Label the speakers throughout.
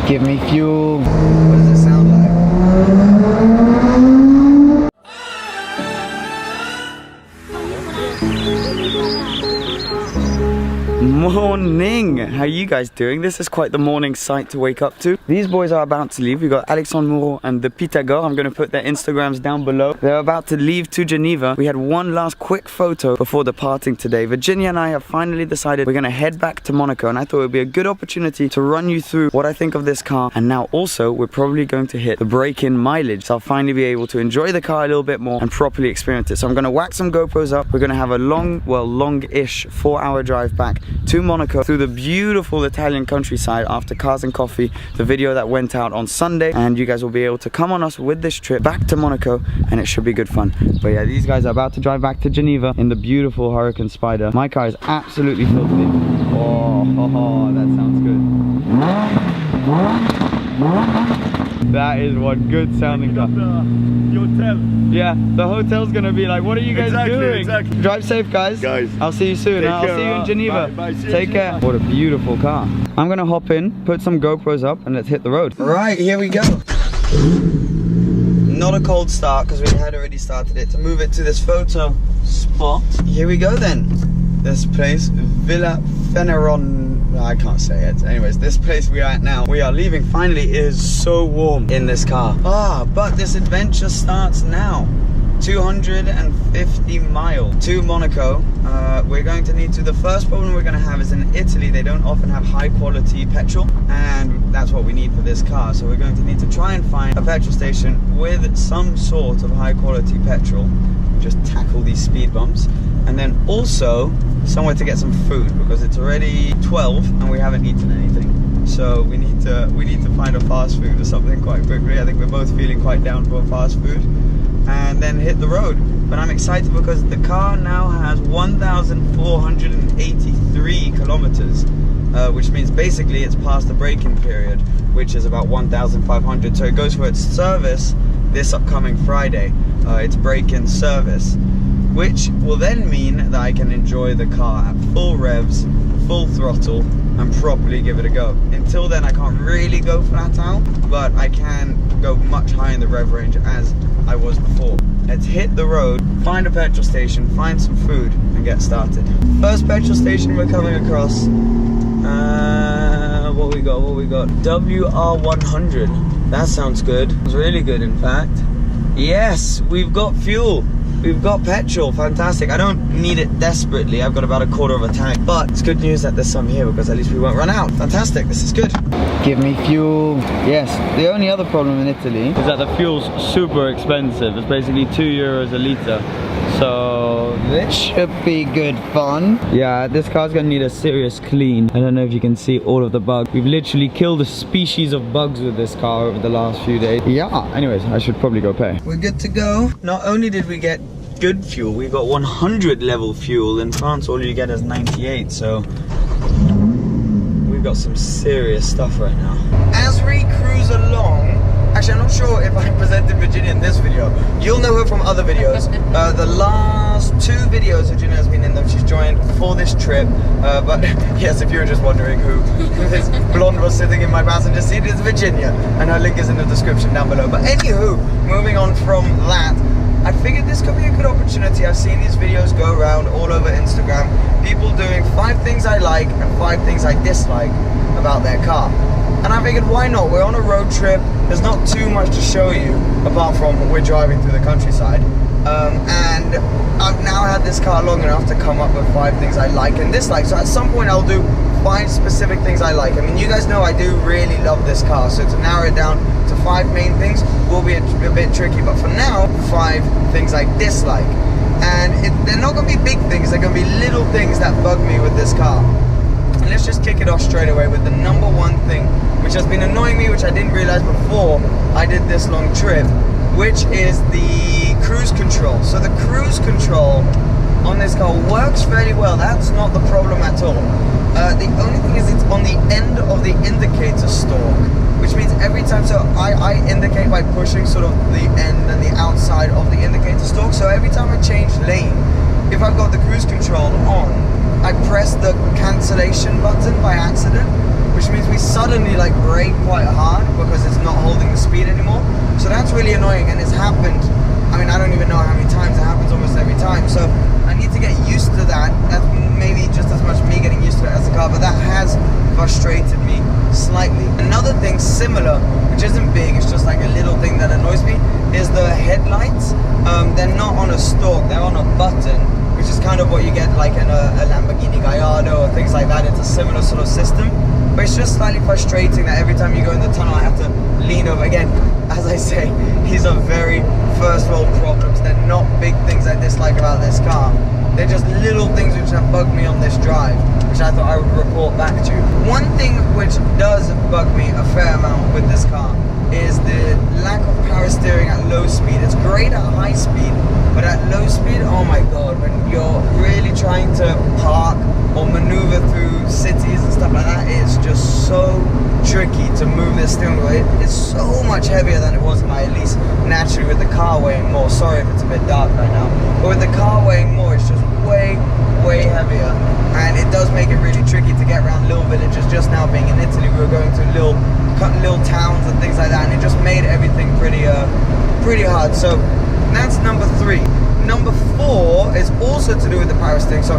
Speaker 1: Give me fuel. What does it sound like? Morning! How are you guys doing? This is quite the morning sight to wake up to. These boys are about to leave. We've got Alexandre Moreau and the Pythagore. I'm going to put their Instagrams down below. They're about to leave to Geneva. We had one last quick photo before departing today. Virginia and I have finally decided we're going to head back to Monaco, and I thought it would be a good opportunity to run you through what I think of this car. And now also we're probably going to hit the break-in mileage, so I'll finally be able to enjoy the car a little bit more and properly experience it. So I'm going to whack some GoPros up. We're going to have a long-ish 4-hour drive back to Monaco through the beautiful Italian countryside after Cars and Coffee, the video that went out on Sunday, and you guys will be able to come on us with this trip back to Monaco, and it should be good fun. But yeah, these guys are about to drive back to Geneva in the beautiful Hurricane Spider. My car is absolutely filthy. Oh, that sounds good. That is one good sounding car.
Speaker 2: The hotel.
Speaker 1: Yeah, the hotel's gonna be like, what are you guys doing?
Speaker 2: Exactly.
Speaker 1: Drive safe, guys. I'll see you soon. I'll see you in Geneva.
Speaker 2: Bye.
Speaker 1: Take care. What a beautiful car. I'm gonna hop in, put some GoPros up, and let's hit the road. Right, here we go. Not a cold start because we had already started it. To move it to this photo spot. Here we go then. This place, Villa Feneron. I can't say it. Anyways, this place we are at now, we are leaving finally. It is so warm in this car. But this adventure starts now. 250 miles to Monaco. We're going to need to, the first problem we're going to have is in Italy, they don't often have high quality petrol, and that's what we need for this car. So we're going to need to try and find a petrol station with some sort of high quality petrol. Just tackle these speed bumps, and then also somewhere to get some food because it's already 12 and we haven't eaten anything. So we need to find a fast food or something quite quickly. I think we're both feeling quite down for fast food, and then hit the road. But I'm excited because the car now has 1,483 kilometers, which means basically it's past the break-in period, which is about 1,500. So it goes for its service this upcoming Friday. It's break-in service, which will then mean that I can enjoy the car at full revs, full throttle, and properly give it a go. Until then I can't really go flat out, but I can go much higher in the rev range as I was before. Let's hit the road, find a petrol station, find some food, and get started. First petrol station we're coming across. What we got? WR100. That sounds good. It's really good, in fact. Yes, we've got fuel. We've got petrol. Fantastic. I don't need it desperately. I've got about a quarter of a tank, but it's good news that there's some here because at least we won't run out. Fantastic. This is good. Give me fuel. Yes, the only other problem in Italy is that the fuel's super expensive. It's basically €2 a litre. So this should be good fun. Yeah, this car's gonna need a serious clean. I don't know if you can see all of the bugs. We've literally killed a species of bugs with this car over the last few days. Yeah, anyways, I should probably go pay. We're good to go. Not only did we get good fuel, we got 100 level fuel. In France all you get is 98, so we've got some serious stuff right now. As we cruise along, actually I'm not sure if I presented Virginia in this video. You'll know her from other videos. The last 2 videos Virginia has been in them. She's joined for this trip, but yes, if you were just wondering who this blonde was sitting in my passenger seat, it's Virginia, and her link is in the description down below. But anywho, moving on from that, I figured this could be a good opportunity. I've seen these videos go around all over Instagram, people doing 5 things I like and 5 things I dislike about their car. And I figured, why not? We're on a road trip. There's not too much to show you apart from we're driving through the countryside. And I've now had this car long enough to come up with 5 things I like and dislike. So at some point I'll do 5 specific things I like. I mean, you guys know I do really love this car. So to narrow it down to 5 main things will be a bit tricky. But for now, 5 things I dislike. And they're not going to be big things. They're going to be little things that bug me with this car. And let's just kick it off straight away with the number 1 thing, which has been annoying me, which I didn't realize before I did this long trip, which is the cruise control. So the cruise control on this car works fairly well. That's not the problem at all. The only thing is it's on the end of the indicator stalk, which means every time, so I indicate by pushing sort of the end and the outside of the indicator stalk. So every time I change lane, if I've got the cruise control on, I press the cancellation button by accident, which means we suddenly like brake quite hard because it's not holding the speed anymore. So that's really annoying, and it's happened, I mean, I don't even know how many times. It happens almost every time. So I need to get used to that. That's maybe just as much me getting used to it as the car, but that has frustrated me slightly. Another thing similar, which isn't big, it's just like a little thing that annoys me, is the headlights. They're not on a stalk, they're on a button, which is kind of what you get like in a Lamborghini Gallardo or things like that. It's a similar sort of system, but it's just slightly frustrating that every time you go in the tunnel I have to lean over. Again, as I say, these are very first world problems. They're not big things I dislike about this car. They're just little things which have bugged me on this drive, which I thought I would report back to you. One thing which does bug me a fair amount with this car is the lack of power steering at low speed. It's great at high speed, but at low speed, oh my god, when you're really trying to park or maneuver through cities and stuff like that, it's just so tricky to move this steering wheel. It's so much heavier than it was in my Elise, naturally, with the car weighing more. Sorry if it's a bit dark right now, but with the car weighing more, it's just way heavier, and it does make it really tricky to get around little villages. Just now being in Italy, we were going to little towns and things like that, and it just made everything pretty hard. So that's number 3. Number 4 is also to do with the power steering. So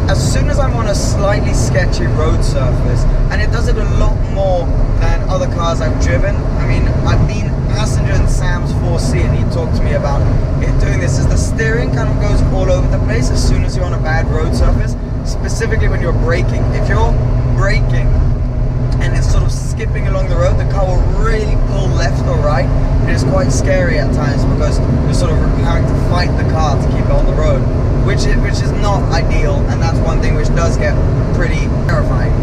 Speaker 1: as soon as I'm on a slightly sketchy road surface, and it does it a lot more than other cars I've driven. I mean, I've been passenger in Sam's 4C, and he talked to me about it doing this, is the steering kind of goes all over the place as soon as you're on a bad road surface, specifically when you're braking. If you're braking and it's sort of skipping along the road, the car will really pull left or right. It is quite scary at times because you're sort of having to fight the car to keep it on the road, which is not ideal, and that's one thing which does get pretty terrifying.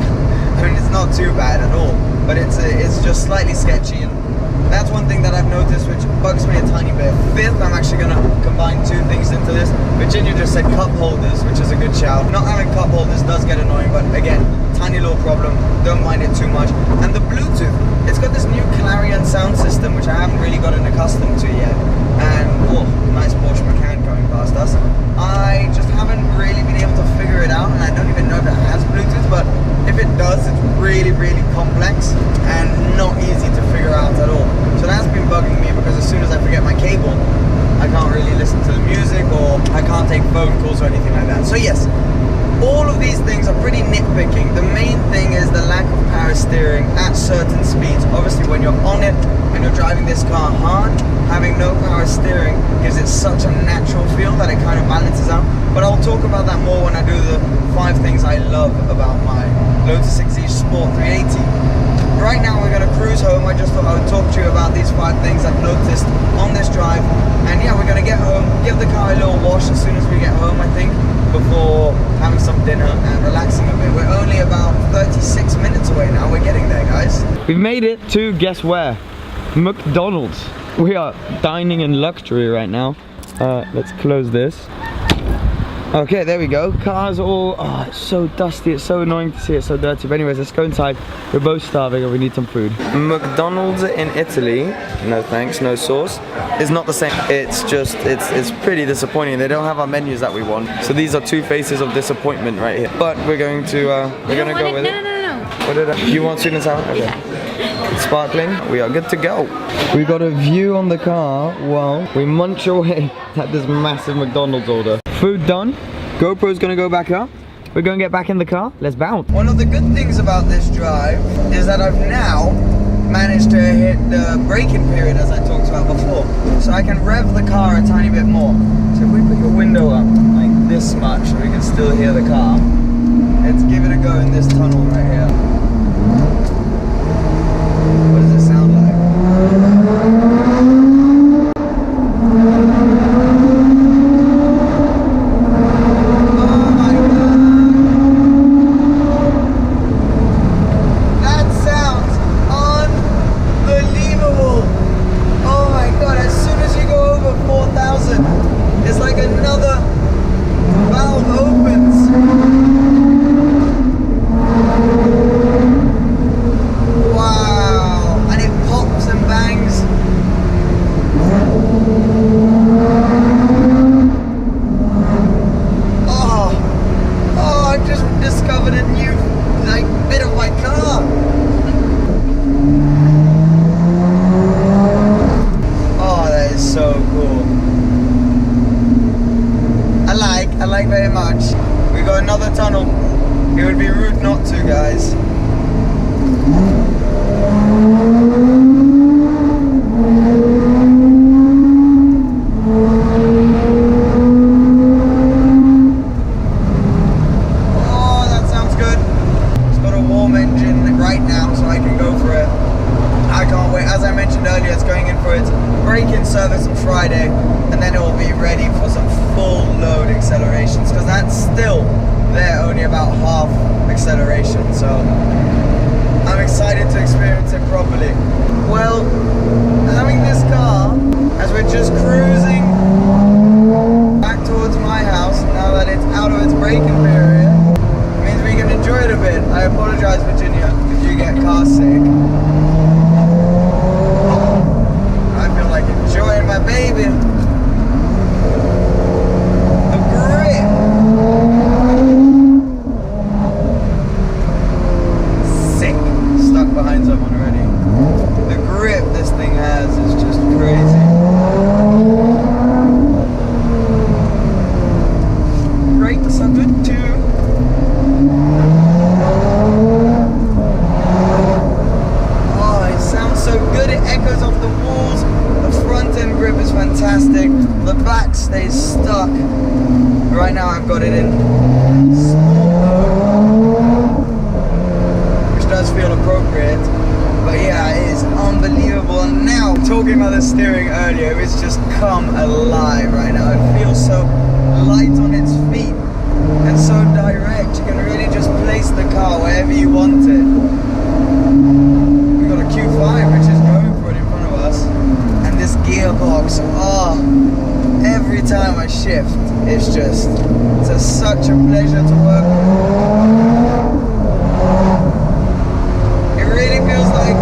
Speaker 1: I mean, it's not too bad at all, but it's just slightly sketchy, and that's one thing that I've noticed which bugs me a tiny bit. 5th, I'm actually going to combine 2 things into this. Virginia just said cup holders, which is a good shout. Not having cup holders does get annoying, but again, tiny little problem, don't mind it too much. And the Bluetooth, it's got this new Clarion sound system, which I haven't really gotten accustomed to yet. And, oh, nice Porsche Macan going past us. I just haven't really been able to figure it out, and I don't even know if it has Bluetooth, but if it does, it's really complex and not easy to figure out at all. So that's been bugging me, because as soon as I forget my cable, I can't really listen to the music, or I can't take phone calls or anything like that. So yes, all of these things are pretty nitpicking. The main thing is the lack of power steering at certain speeds. Obviously, when you're on it, when you're driving this car hard, having no power steering gives it such a natural feel that it kind of balances out. But I'll talk about that more when I do the 5 things I love about my Lotus Exige Sport 380. Right now we're going to cruise home. I just thought I would talk to you about these 5 things I've noticed on this drive. And yeah, we're going to get home, give the car a little wash as soon as we get home, I think, before having some dinner and relaxing a bit. We're only about 36 minutes away now. We're getting there, guys. We've made it to, guess where? McDonald's. We are dining in luxury right now. Let's close this. Okay, there we go. Cars all, oh, it's so dusty. It's so annoying to see it so dirty. But anyways, let's go inside. We're both starving and we need some food. McDonald's in Italy, no thanks, no sauce, is not the same. It's just, it's pretty disappointing. They don't have our menus that we want. So these are 2 faces of disappointment right here. But we're going to, go with it. No. What did you want sweet and sour? Okay. Yeah. Sparkling, we are good to go. We got a view on the car while we munch away at this massive McDonald's order. Food done. GoPro's gonna go back up. We're gonna get back in the car. Let's bounce. One of the good things about this drive is that I've now managed to hit the braking period, as I talked about before. So I can rev the car a tiny bit more. So if we put your window up like this much so we can still hear the car, let's give it a go in this tunnel right here. What does it sound like? It would be rude not to, guys. Oh, that sounds good. It's got a warm engine right now, so I can go for it. I can't wait. As I mentioned earlier, it's going in for its break-in service on Friday, and then it will be ready for some full load accelerations, because that's still there only about half acceleration, so I'm excited to experience it properly. Well, having this car, as we're just cruising back towards my house, now that it's out of its braking period, means we can enjoy it a bit. I apologize, Virginia, if you get car sick. I feel like enjoying my baby. The grip. Sick. Stuck behind someone already. The grip this thing has is just crazy. Brakes are good too. Oh, it sounds so good. It echoes off the walls. The front end grip is fantastic. The back stays stuck. Right now I've got it in small mode, which does feel appropriate. But yeah, it is unbelievable. And now, talking about the steering earlier, it's just come alive right now. It feels so light on its feet and so direct. You can really just place the car wherever you want it. We've got a Q5 which is going for it in front of us. And this gearbox, oh, every time I shift, it's such a pleasure to work with. It really feels like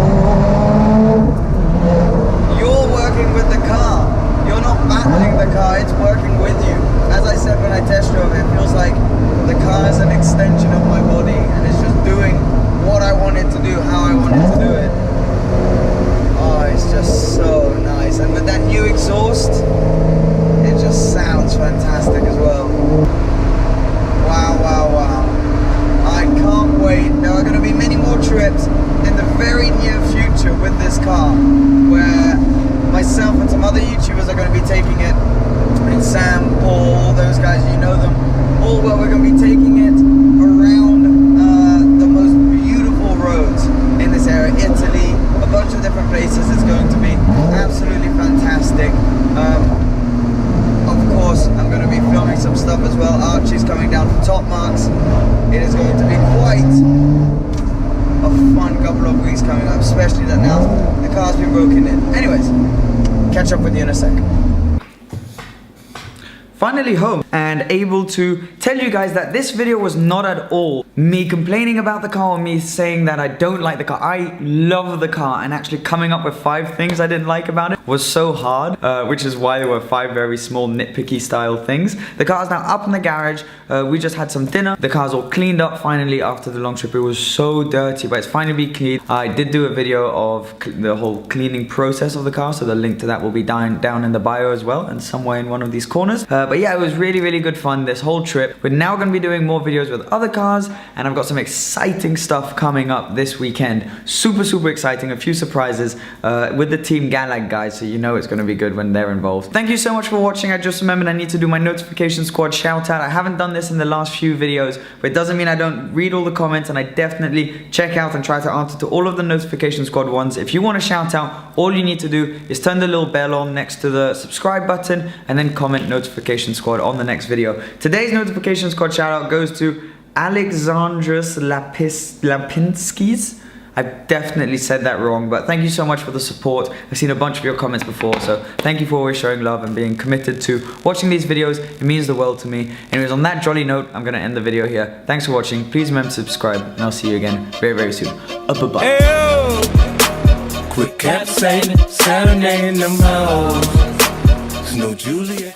Speaker 1: you're working with the car. You're not battling the car, it's working with you. As I said when I test drove it, it feels like the car is an extension of my body, and it's just doing what I want it to do, how I want it to do it. Oh, it's just so nice. And with that new exhaust, it just sounds fantastic as well. Wow, wow, wow. I can't wait. There are going to be many more trips in the very near future with this car, where myself and some other YouTubers are going to be taking it. And Sam, Paul, all those guys, you know them. All well, we're going to be taking it around the most beautiful roads in this area. Italy, a bunch of different places. It's going to be absolutely fantastic. Of course, I'm going to be filming some stuff as well. Archie's coming down from Top Marks. It is going to be quite a fun couple of weeks coming up, especially that now the car's been broken in. Anyways, catch up with you in a sec. Finally home and able to tell you guys that this video was not at all me complaining about the car or me saying that I don't like the car. I love the car, and actually coming up with 5 things I didn't like about it was so hard, which is why there were 5 very small nitpicky style things. The car's now up in the garage. We just had some dinner. The car's all cleaned up finally after the long trip. It was so dirty, but it's finally clean. I did do a video of the whole cleaning process of the car, so the link to that will be down in the bio as well, and somewhere in one of these corners. But yeah, it was really, really good fun this whole trip. We're now going to be doing more videos with other cars, and I've got some exciting stuff coming up this weekend. Super, super exciting. A few surprises with the Team Galag guys, so you know it's going to be good when they're involved. Thank you so much for watching. I just remembered I need to do my notification squad shout out. I haven't done this in the last few videos, but it doesn't mean I don't read all the comments, and I definitely check out and try to answer to all of the notification squad ones. If you want to shout out, all you need to do is turn the little bell on next to the subscribe button and then comment notification squad on the next video. Today's notification squad shout out goes to Alexandros Lapinskis. I've definitely said that wrong, but thank you so much for the support. I've seen a bunch of your comments before, so thank you for always showing love and being committed to watching these videos. It means the world to me. Anyways, on that jolly note, I'm going to end the video here. Thanks for watching. Please remember to subscribe, and I'll see you again very, very soon. Bye-bye.
Speaker 2: Hey, quit capsaicing, serenading them hoes. There's no Juliet.